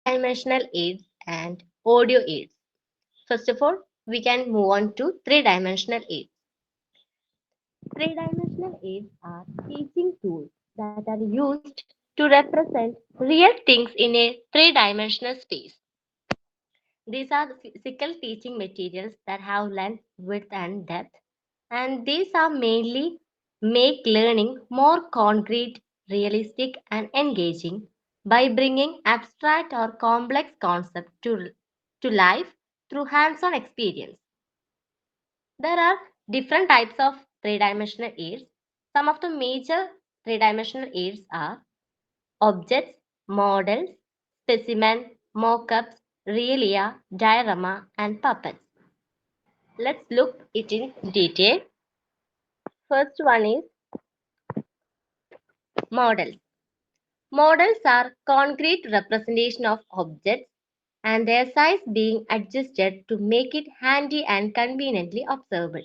three-dimensional aids and audio aids. First of all, we can move on to three-dimensional aids. Three-dimensional aids are teaching tools that are used to represent real things in a three-dimensional space. These are the physical teaching materials that have length, width, and depth, and these are mainly make learning more concrete, realistic, and engaging by bringing abstract or complex concepts to life through hands-on experience. There are different types of three-dimensional aids. Some of the major three-dimensional aids are objects, models, specimen, mock-ups, realia, diorama, and puppets. Let's look it in detail. First one is models. Models are concrete representation of objects and their size being adjusted to make it handy and conveniently observable.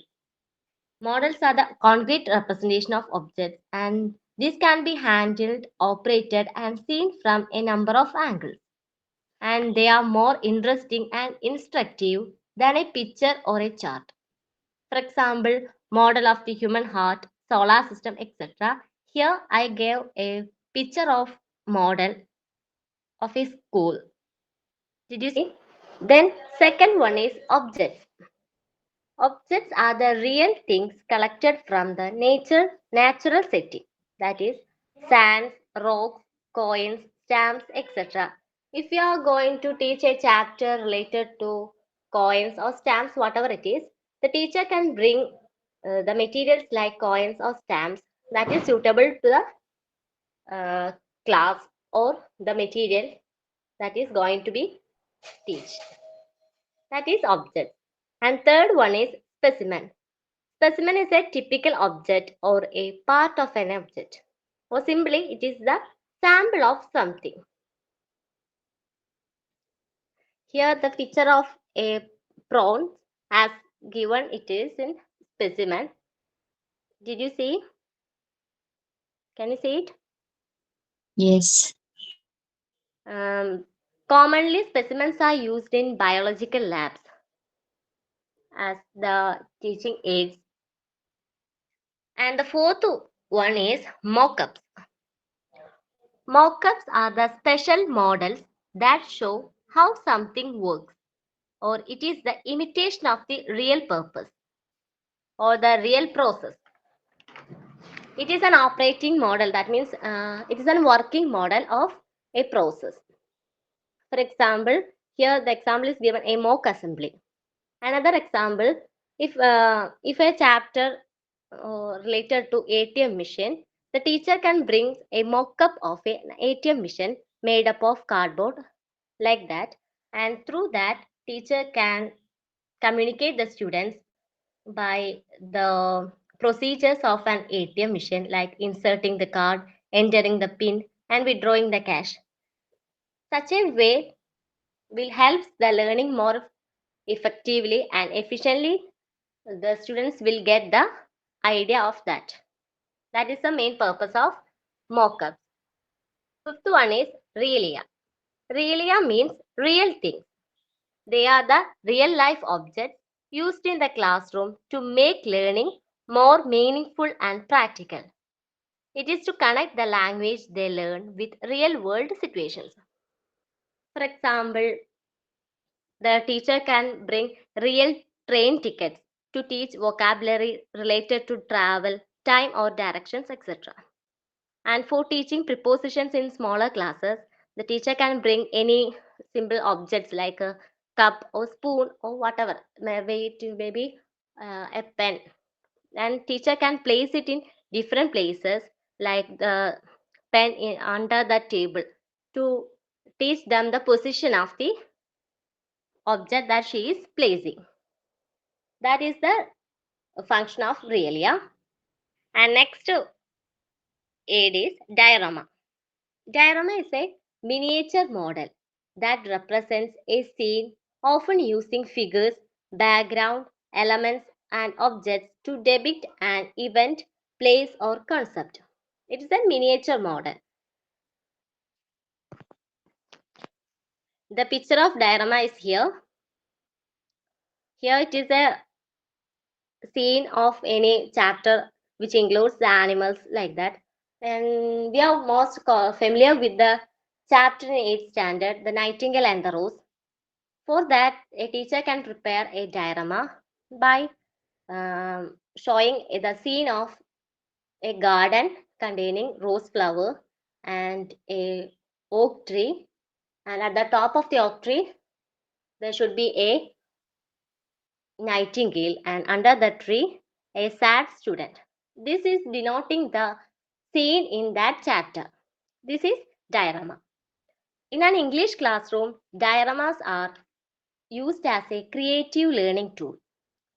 Models are the concrete representation of objects and these can be handled, operated and seen from a number of angles. And they are more interesting and instructive than a picture or a chart. For example, model of the human heart, solar system, etc. Here I gave a picture of model of a school. Did you see? Then second one is objects. Objects are the real things collected from the natural setting. That is sands, rocks, coins, stamps, etc. If you are going to teach a chapter related to coins or stamps, whatever it is, the teacher can bring the materials like coins or stamps that is suitable to the class or the material that is going to be teach. That is object. And third one is specimen. Specimen is a typical object or a part of an object. Or simply, it is the sample of something. Here, the picture of a prawn as given it is in specimen. Did you see? Can you see it? Yes. Um, Commonly, specimens are used in biological labs as the teaching aids. And the fourth one is mock-ups. Mock-ups are the special models that show how something works, or it is the imitation of the real purpose or the real process. It is an operating model, that means it is a working model of a process. For example, here the example is given a mock assembly. Another example, if a chapter related to ATM machine, the teacher can bring a mock-up of an ATM machine made up of cardboard like that, and through that teacher can communicate the students by the procedures of an ATM machine like inserting the card, entering the pin and withdrawing the cash. Such a way will help the learning more effectively and efficiently. The students will get the idea of that. That is the main purpose of mock-ups. Fifth one is realia. Realia means real things. They are the real life objects used in the classroom to make learning more meaningful and practical. It is to connect the language they learn with real world situations. For example, the teacher can bring real train tickets to teach vocabulary related to travel, time, or directions, etc. And for teaching prepositions in smaller classes, the teacher can bring any simple objects like a cup or spoon or whatever, maybe a pen. And teacher can place it in different places like the pen under the table to teach them the position of the object that she is placing. That is the function of realia. And next aid is diorama. Diorama is a miniature model that represents a scene, often using figures, background, elements, and objects to depict an event, place, or concept. It is a miniature model. The picture of diorama is here. Here it is a scene of any chapter which includes the animals like that. And we are most familiar with the chapter in 8th standard, the nightingale and the rose. For that, a teacher can prepare a diorama by showing the scene of a garden containing rose flower and a oak tree, and at the top of the oak tree there should be a nightingale, and under the tree a sad student. This is denoting the scene in that chapter. This is diorama. In an English classroom, dioramas are used as a creative learning tool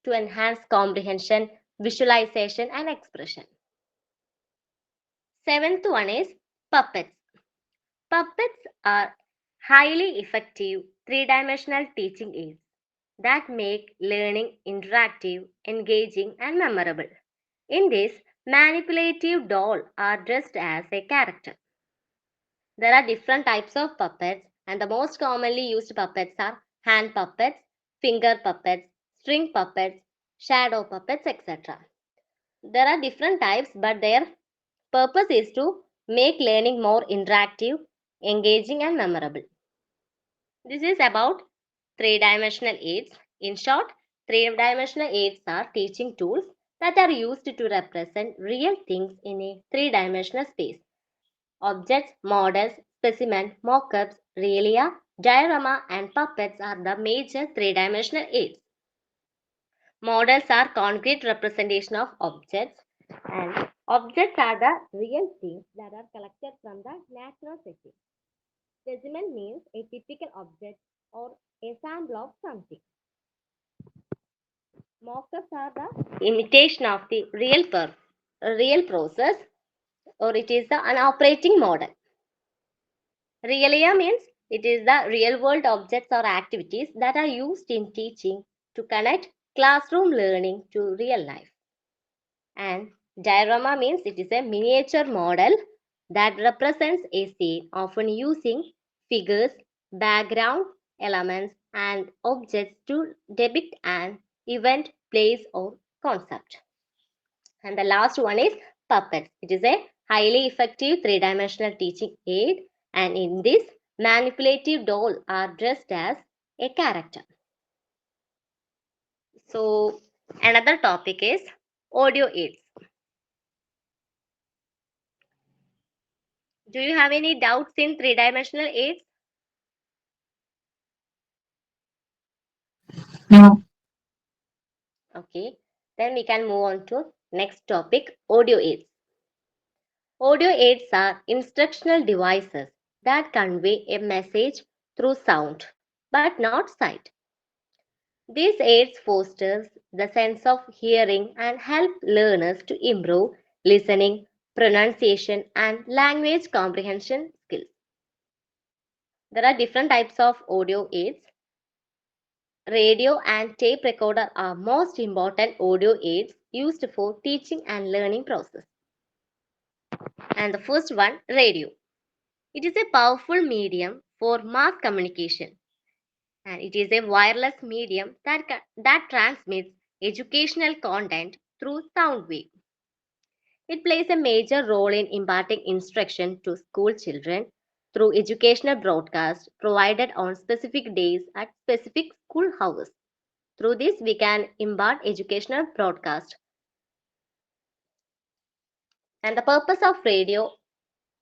to enhance comprehension, visualization, and expression. Seventh one is puppets. Puppets are highly effective three-dimensional teaching aids that make learning interactive, engaging, and memorable. In this, manipulative dolls are dressed as a character. There are different types of puppets, and the most commonly used puppets are hand puppets, finger puppets, string puppets, shadow puppets, etc. There are different types, but their purpose is to make learning more interactive, engaging, and memorable. This is about three-dimensional aids. In short, three-dimensional aids are teaching tools that are used to represent real things in a three-dimensional space. Objects, models, specimens, mock-ups, realia, diorama, and puppets are the major three-dimensional aids. Models are concrete representation of objects, and objects are the real things that are collected from the natural setting. Specimen means a typical object or a sample of something. Mock-ups are the imitation of the real process, or it is the an operating model. Realia means it is the real world objects or activities that are used in teaching to connect classroom learning to real life. And diorama means it is a miniature model that represents a scene, often using figures, background elements, and objects to depict an event, place, or concept. And the last one is puppets. It is a highly effective three-dimensional teaching aid, and in this, manipulative dolls are dressed as a character. So, another topic is audio aids. Do you have any doubts in three-dimensional aids? No. Okay, then we can move on to next topic, audio aids. Audio aids are instructional devices that convey a message through sound, but not sight. These aids fosters the sense of hearing and help learners to improve listening, pronunciation, and language comprehension skills. There are different types of audio aids. Radio and tape recorder are most important audio aids used for teaching and learning process. And the first one, radio. It is a powerful medium for mass communication, and it is a wireless medium that transmits educational content through sound wave. It plays a major role in imparting instruction to school children through educational broadcasts provided on specific days at specific school hours. Through this, we can impart educational broadcast. And the purpose of radio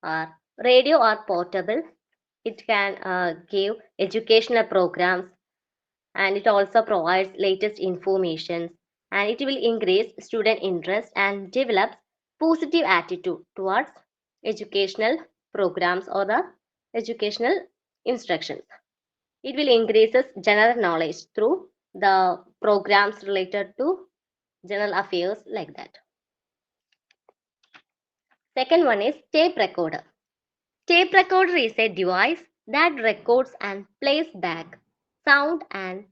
are portable. It can give educational programs, and it also provides latest information, and it will increase student interest and develop positive attitude towards educational programs or the educational instructions. It will increases general knowledge through the programs related to general affairs like that. Second one is tape recorder. Tape recorder is a device that records and sound and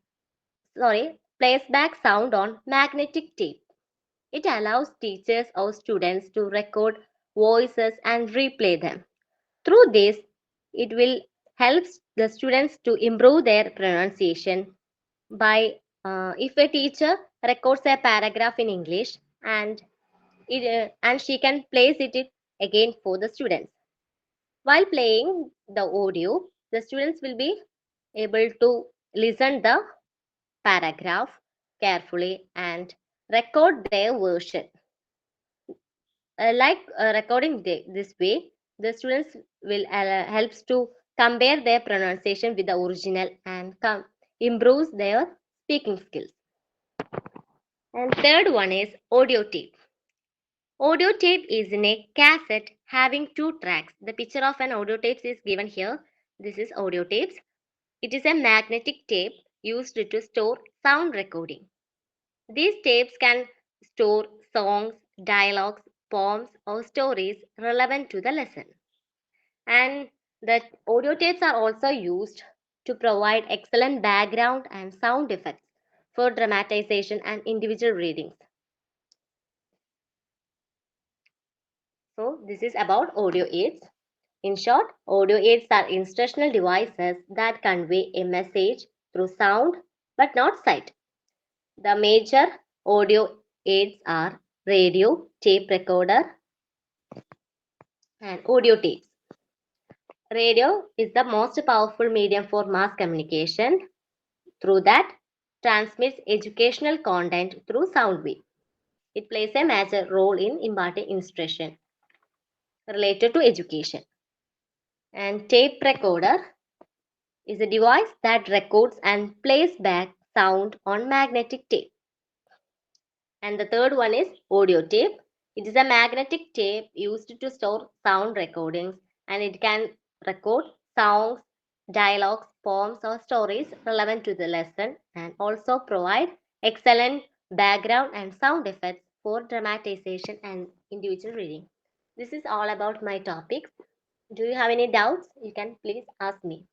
plays back sound on magnetic tape. It allows teachers or students to record voices and replay them. Through this, it will helps the students to improve their pronunciation by if a teacher records a paragraph in English and she can place it again for the students. While playing the audio, the students will be able to listen the paragraph carefully and record their version. Recording this way, the students will helps to compare their pronunciation with the original and improves their speaking skills. And third one is audio tape. Audio tape is in a cassette having two tracks. The picture of an audio tape is given here. This is audio tapes. It is a magnetic tape used to store sound recording. These tapes can store songs, dialogues, poems, or stories relevant to the lesson. And the audio tapes are also used to provide excellent background and sound effects for dramatization and individual readings. So, this is about audio aids. In short, audio aids are instructional devices that convey a message through sound but not sight. The major audio aids are radio, tape recorder, and audio tapes. Radio is the most powerful medium for mass communication. Through that, transmits educational content through sound wave. It plays a major role in imparting instruction related to education. And tape recorder is a device that records and plays back sound on magnetic tape. And the third one is audio tape. It is a magnetic tape used to store sound recordings and it can record songs, dialogues, poems, or stories relevant to the lesson and also provide excellent background and sound effects for dramatization and individual reading. This is all about my topics. Do you have any doubts? You can please ask me.